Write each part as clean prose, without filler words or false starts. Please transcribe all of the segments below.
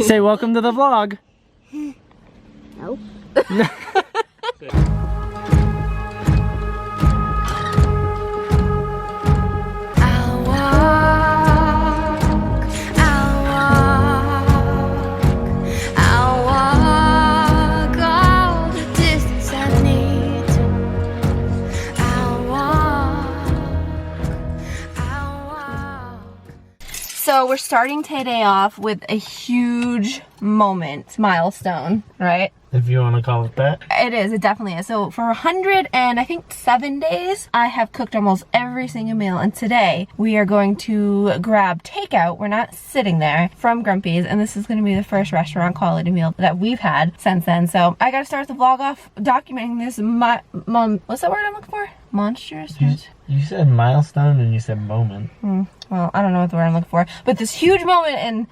Say welcome to the vlog. Nope. So we're starting today off with a huge milestone, right? If you want to call it that. It is, it definitely is. So for 107 days, I have cooked almost every single meal. And today we are going to grab takeout. We're not sitting there, from Grumpy's. And this is going to be the first restaurant quality meal that we've had since then. So I got to start the vlog off documenting this what's that word I'm looking for? Monstrous? You said milestone and you said moment. Well, I don't know what the word I'm looking for, but this huge moment in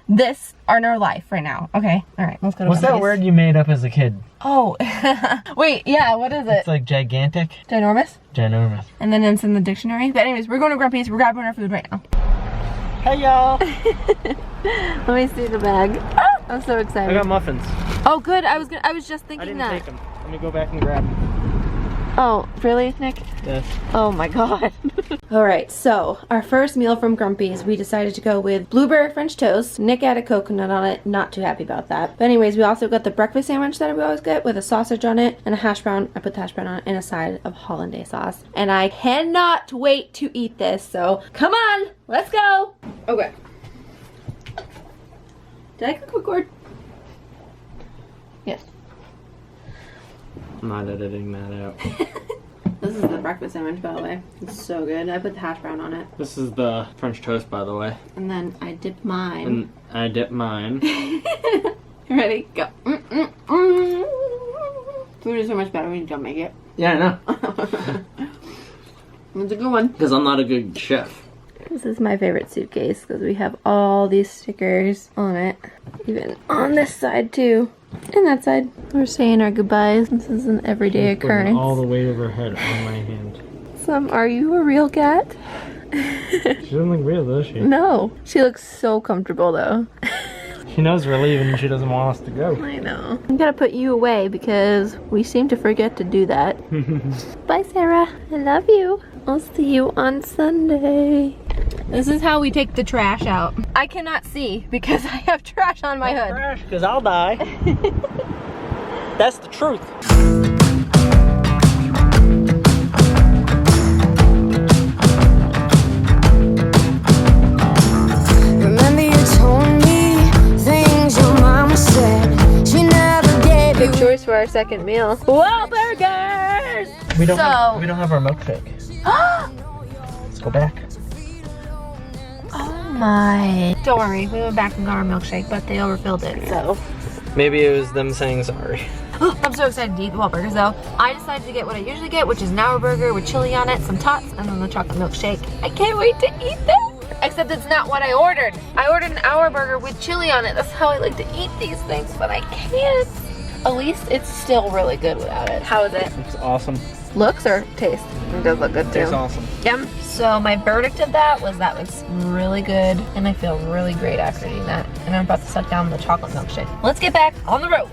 our life right now. Okay, all right, let's go to What's that word you made up as a kid? Oh, wait, yeah, what is it? It's like gigantic. Ginormous? Ginormous. And then it's in the dictionary. But anyways, we're going to Grumpy's. We're grabbing our food right now. Hey, y'all. Let me see the bag. Ah, I'm so excited. I got muffins. Oh, good. I was just thinking I didn't that. take them. Let me go back and grab them. Oh, really, Nick? Yes. Oh my god. Alright, so our first meal from Grumpy's, we decided to go with blueberry French toast. Nick added coconut on it. Not too happy about that. But anyways, we also got the breakfast sandwich that we always get with a sausage on it and a hash brown. I put the hash brown on it and a side of hollandaise sauce. And I cannot wait to eat this. So come on, let's go. Okay. Did I click record? Yes. I'm not editing that out. This is the breakfast sandwich, by the way. It's so good. I put the hash brown on it. This is the French toast, by the way. And then I dipped mine. And I dipped mine. Ready? Go. Food is so much better when you don't make it. Yeah, I know. It's a good one. Because I'm not a good chef. This is my favorite suitcase because we have all these stickers on it. Even on this side too. And that side. We're saying our goodbyes. This is an everyday occurrence. All the weight of her head on my hand. Are you a real cat? She doesn't look real, does she? No. She looks so comfortable though. She knows we're leaving and she doesn't want us to go. I know. I'm gonna put you away because we seem to forget to do that. Bye, Sarah. I love you. I'll see you on Sunday. This is how we take the trash out. I cannot see because I have trash on my hood. Trash, because I'll die. That's the truth. Remember you told me things your mama said. She never gave Good you. choice for our second meal. Wahlburgers! We don't have our milkshake. Let's go back. Oh my. Don't worry, we went back and got our milkshake, but they overfilled it, so. Maybe it was them saying sorry. I'm so excited to eat the Wahlburgers though. I decided to get what I usually get, which is an hour burger with chili on it, some tots, and then the chocolate milkshake. I can't wait to eat this! Except it's not what I ordered. I ordered an hour burger with chili on it. That's how I like to eat these things, but I can't. At least it's still really good without it. How is it? It's awesome. Looks or taste? It does look good too. It's awesome. Yum. So my verdict of that was that looks really good and I feel really great after eating that. And I'm about to suck down the chocolate milkshake. Let's get back on the road.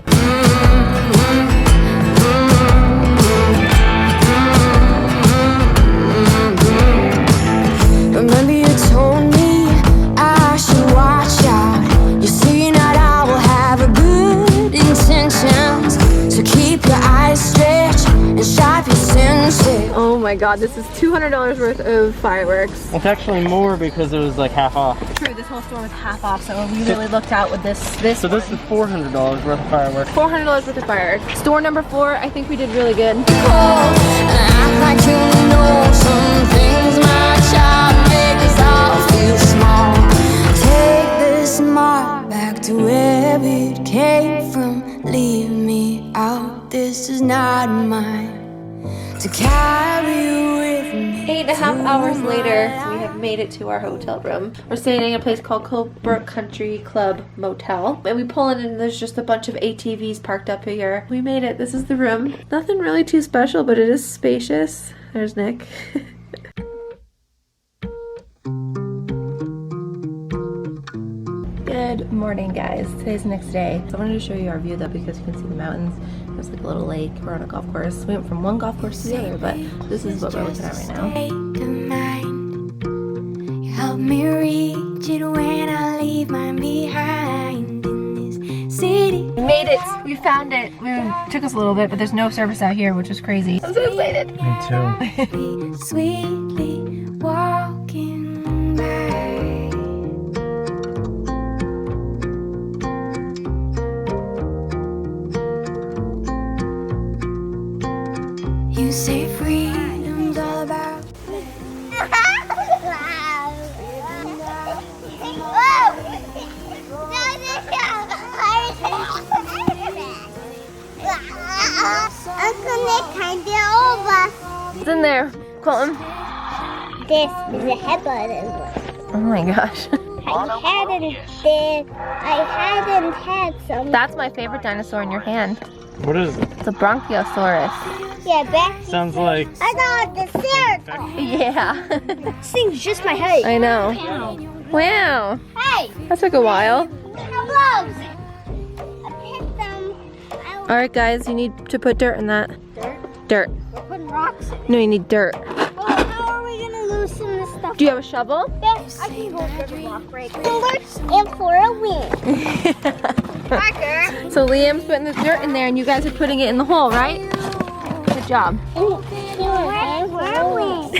Remember you told me I should watch out. You see that I will have a good intentions. So keep your eyes stretched and sharp your senses. Oh my god, this is $200 worth of fireworks. It's actually more because it was like half off. True, this whole store was half off, so we really looked out with this So this is $400 worth of fireworks. $400 worth of fireworks. Store number 4, I think we did really good. And act like you know some things my child make us all feel small. Take this mark back to where it came from. Leave me out, this is not mine to carry with me. 8.5 hours later, we have made it to our hotel room. We're staying in a place called Colebrooke Country Club Motel. And we pull in and there's just a bunch of ATVs parked up here. We made it. This is the room. Nothing really too special, but it is spacious. There's Nick. Good morning, guys. Today's the next day. So I wanted to show you our view though, because you can see the mountains. There's like a little lake. We're on a golf course. We went from one golf course to the other, but this is what we're looking at right now. You help me reach it when I leave mine behind in this city. We made it! We found it! It took us a little bit, but there's no service out here, which is crazy. I'm so excited! Me too. Sweetly walking by. You say freedom's all about. What's in there, Colton? This is a headbutton. Oh my gosh. I hadn't had some. That's my favorite dinosaur in your hand. What is it? It's a Bronchiosaurus. Yeah, back. Sounds like. I got the stairs. Yeah. This thing's just my height. I know. Wow. Hey, That took a while. gloves. I picked them. Alright guys, you need to put dirt in that. Dirt. We're putting rocks in it. No, you need dirt. Well, how are we gonna loosen this stuff? Do you have a shovel? Yes, I can go for the rock break. And for a win. Parker. So Liam's putting the dirt in there and you guys are putting it in the hole, right? Good job. And for a win.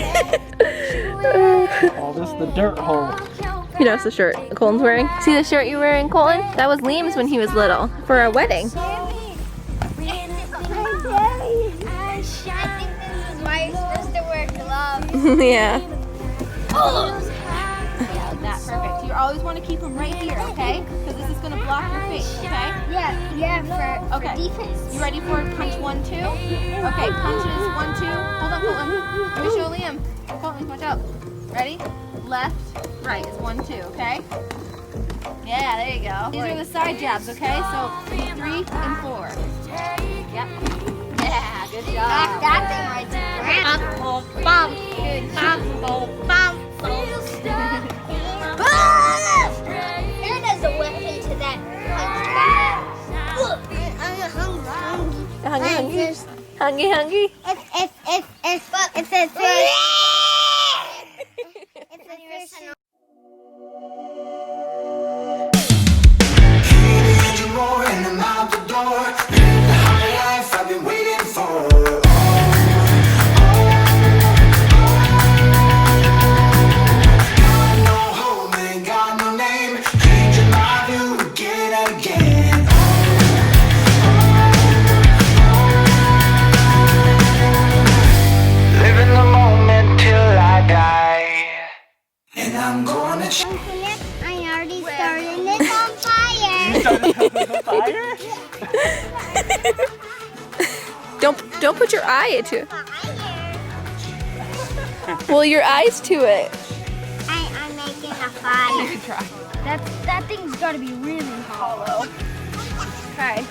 Oh, this is the dirt hole. You know, it's the shirt Colton's wearing. See the shirt you're wearing, Colton? That was Liam's when he was little for a wedding. I think this is why you're supposed to wear gloves. Yeah. Oh. Yeah, that's perfect. You always want to keep them right here, okay? Because this is going to block your face, okay? Yeah, for defense. You ready for punch 1, 2? Okay, punches 1, 2. Hold on, Colton. Let me show Liam. Colton, watch out. Ready? Left, right is 1, 2, okay? Yeah, there you go. These are the side jabs, okay? So 3 and 4. Yep. Yeah, good job. That thing right there. Good job. And as a weapon to that punch. Hungry. It's a fish. I already started this on fire. Don't put your eye into it. Well, your eyes to it. I'm making a fire. You try. That thing's got to be really hollow. Okay.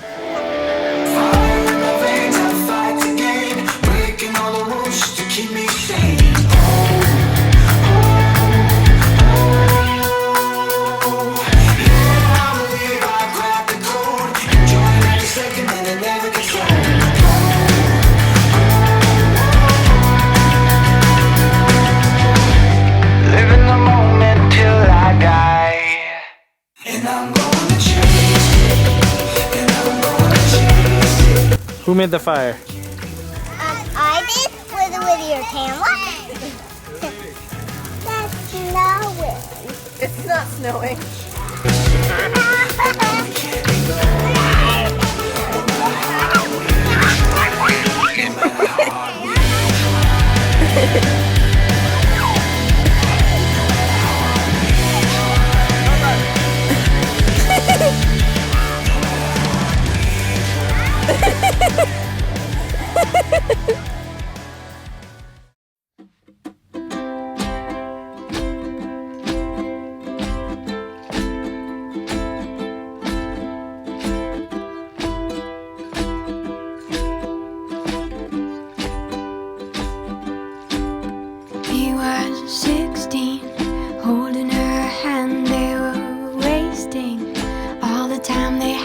Who made the fire? I did with your camera. That's snowing. It's not snowing.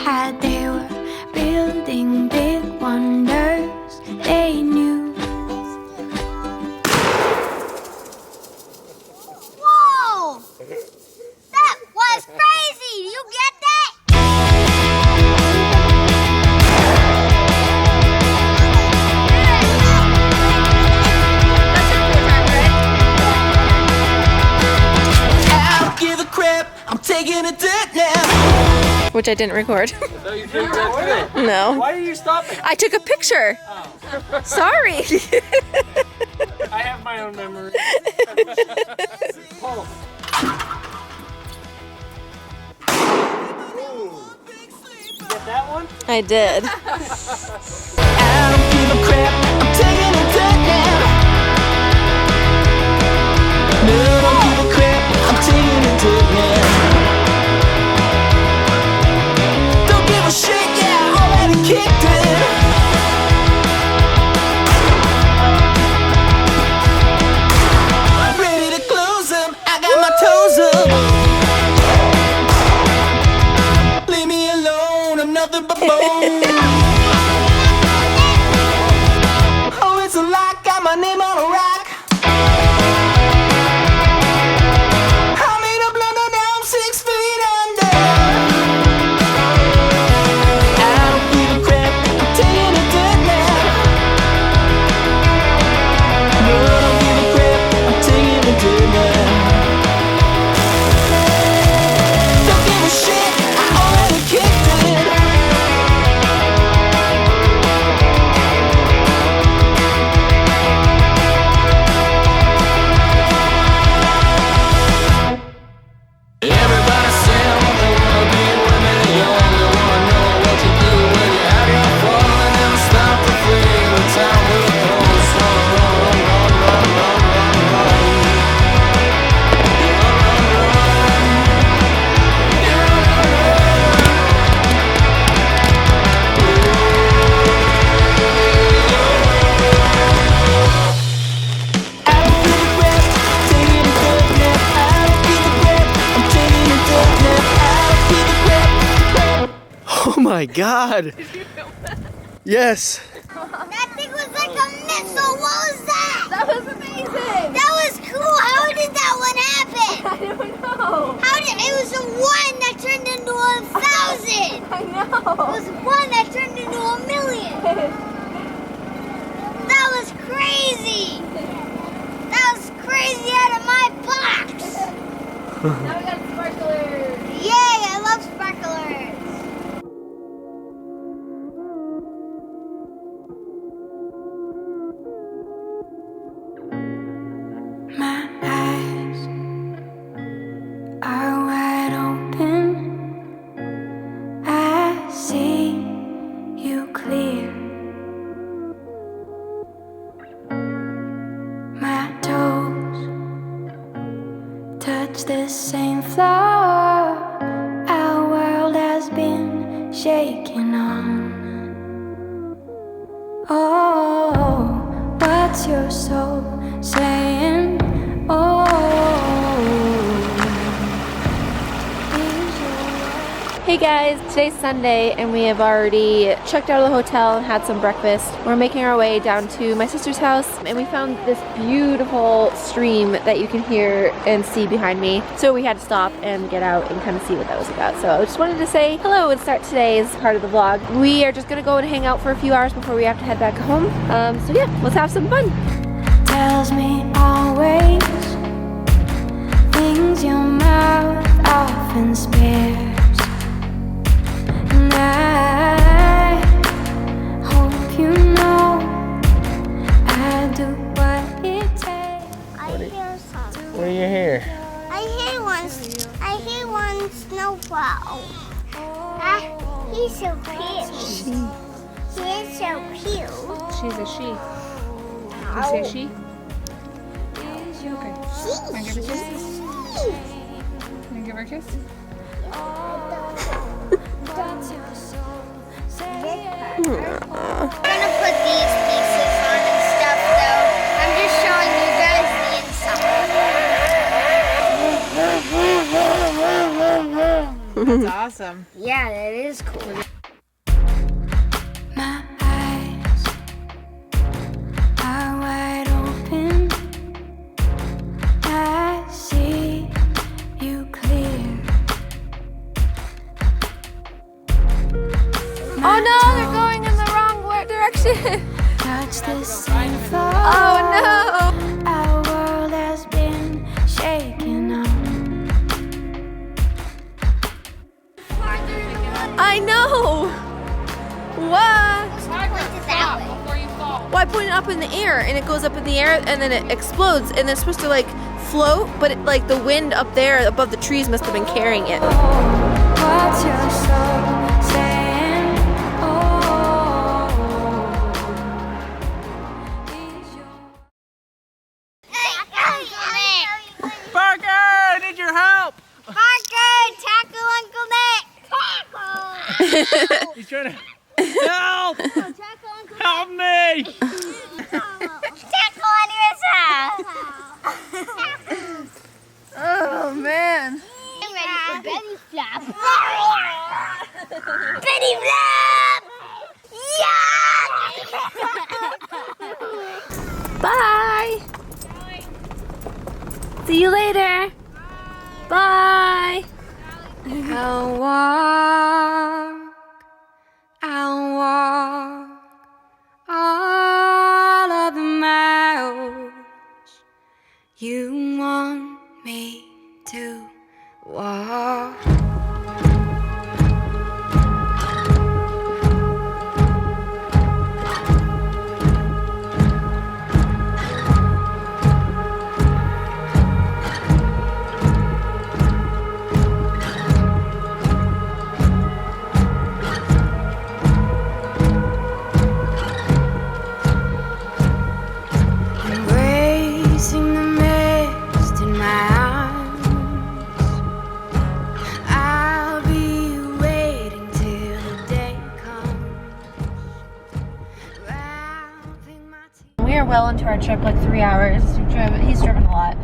had, they were building big wonders they knew. Whoa! That was crazy! You get that? I don't give a crap, I'm taking a dirt now. Which I didn't record. No, you did that too. No. Why are you stopping? I took a picture. Sorry. I have my own memory. Oh. You get that one? I did. I don't give a crap, I'm taking a dirt now. No, I don't give a crap, I'm taking a dirt now. Don't give a shit, yeah, already kicked it. Ready to close them, I got my toes up. Leave me alone, I'm nothing but bone. Oh, it's a lot, got my name on a rock. I made a blunder, now I'm 6 feet under. I don't give a crap, I'm taking a dirt now. No, I don't give a crap, I'm taking a dirt now. Don't give a shit, I already kicked it. Everybody saying what they wanna be when they're young. They wanna know what you do when you have your fun. They never stop to think the time will close. Run, run, run, run, run, run, run, run. I don't give a crap, I'm taking a dirt nap. I don't give a crap, I'm taking a dirt nap. I don't give a crap. Oh my god. Yes. That thing was like a missile. What was that? That was amazing. That was cool. How did that one happen? I don't know. How did it was a 1 that turned into 1,000. I It know. was 1 that turned into 1,000,000. That was crazy. That was crazy out of my box. Now we got sparklers. Yay, I love sparklers. My eyes are wide open. I see you clear. My toes touch the same floor our world has been shaking on. Oh, what's your soul saying? Oh, is your Hey guys, today's Sunday and we have already checked out of the hotel and had some breakfast. We're making our way down to my sister's house and we found this beautiful stream that you can hear and see behind me. So we had to stop and get out and kind of see what that was about. So I just wanted to say hello and start today's part of the vlog. We are just gonna go and hang out for a few hours before we have to head back home. So yeah, let's have some fun. tells me always things your mouth often spares, and I hope you know I do what it takes. I hear something. What do you hear? I hear one snowplow. He's so cute. He's so cute. She's a she. You say she? Okay. Wanna give her a kiss? Wanna give her a kiss? I'm gonna put these pieces on and stuff though. I'm just showing you guys the inside. That's awesome. Yeah, that is cool. My eyes are wide open. I see you clear. Oh no, they're going in the wrong direction. Touch the same floor. Oh Our world has been shaken up. no. I know. What? Before you fall. Well, I point it up in the air and it goes up in the air and then it explodes and it's supposed to like float, but it, like the wind up there above the trees must have been carrying it. What's your soul saying? Oh, is your Parker, I need your help. Parker, tackle Uncle Nick. Tackle. He's trying to help. Tackle Uncle Help me. Tackle on your side. Oh man. I'm ready for Betty Flop. Betty Flop. Yeah. Bye. See you later. Bye. I'll walk all of the miles you want me to walk. Embracing the mist in my arms, I'll be waiting till the day comes. Wrapping my tears. We are well into our trip, like 3 hours. He's driven a lot.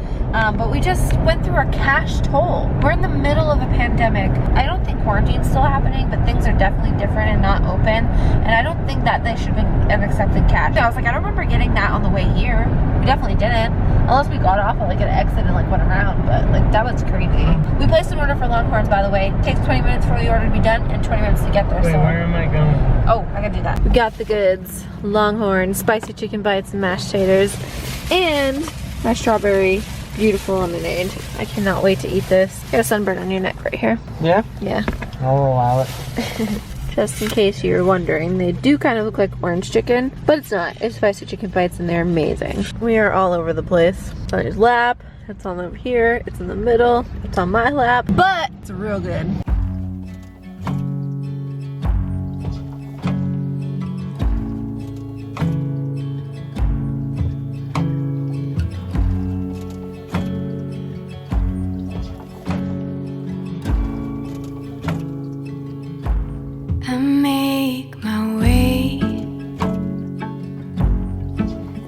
But we just went through our cash toll. We're in the middle of a pandemic. I don't think quarantine's still happening, but things are definitely different and not open. And I don't think that they should have accepted cash. I was like, I don't remember getting that on the way here. We definitely didn't. Unless we got off at like an exit and like went around, but like that was crazy. We placed an order for Longhorns, by the way. It takes 20 minutes for the order to be done and 20 minutes to get there. Wait, so where am I going? oh, I gotta do that. We got the goods. Longhorn, spicy chicken bites and mashed taters. And my strawberry beautiful lemonade. I cannot wait to eat this. You got a sunburn on your neck right here. Yeah? Yeah. I'll allow it. Just in case you're wondering, they do kind of look like orange chicken, but it's not. It's spicy chicken bites and they're amazing. We are all over the place. It's on his lap, it's on over here, it's in the middle, it's on my lap, but it's real good. I make my way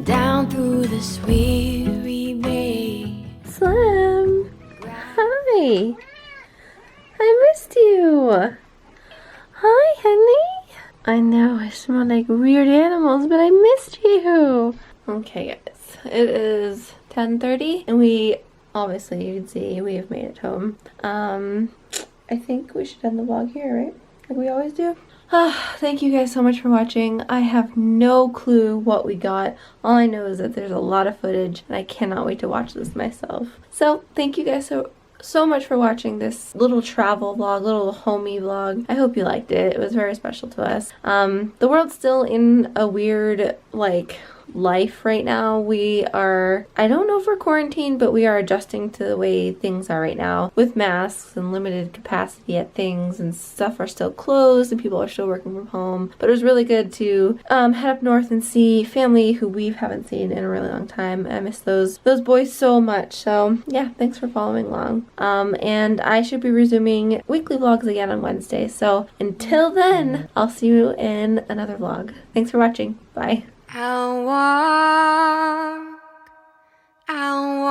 down through this weary bay. Slim, hi. I missed you. Hi, honey. I know I smell like weird animals, but I missed you. Okay, guys, it is 10:30, and we obviously, you can see we have made it home. I think we should end the vlog here, right? Like we always do. Thank you guys so much for watching. I have no clue what we got. All I know is that there's a lot of footage and I cannot wait to watch this myself. So thank you guys so much for watching this little travel vlog, little homey vlog. I hope you liked it. It was very special to us. The world's still in a weird like life right now. We are, I don't know if we're quarantined, but we are adjusting to the way things are right now with masks and limited capacity at things, and stuff are still closed and people are still working from home. But it was really good to head up north and see family who we haven't seen in a really long time. I miss those boys so much. So yeah, thanks for following along. And I should be resuming weekly vlogs again on Wednesday. So until then, I'll see you in another vlog. Thanks for watching. Bye. I'll walk all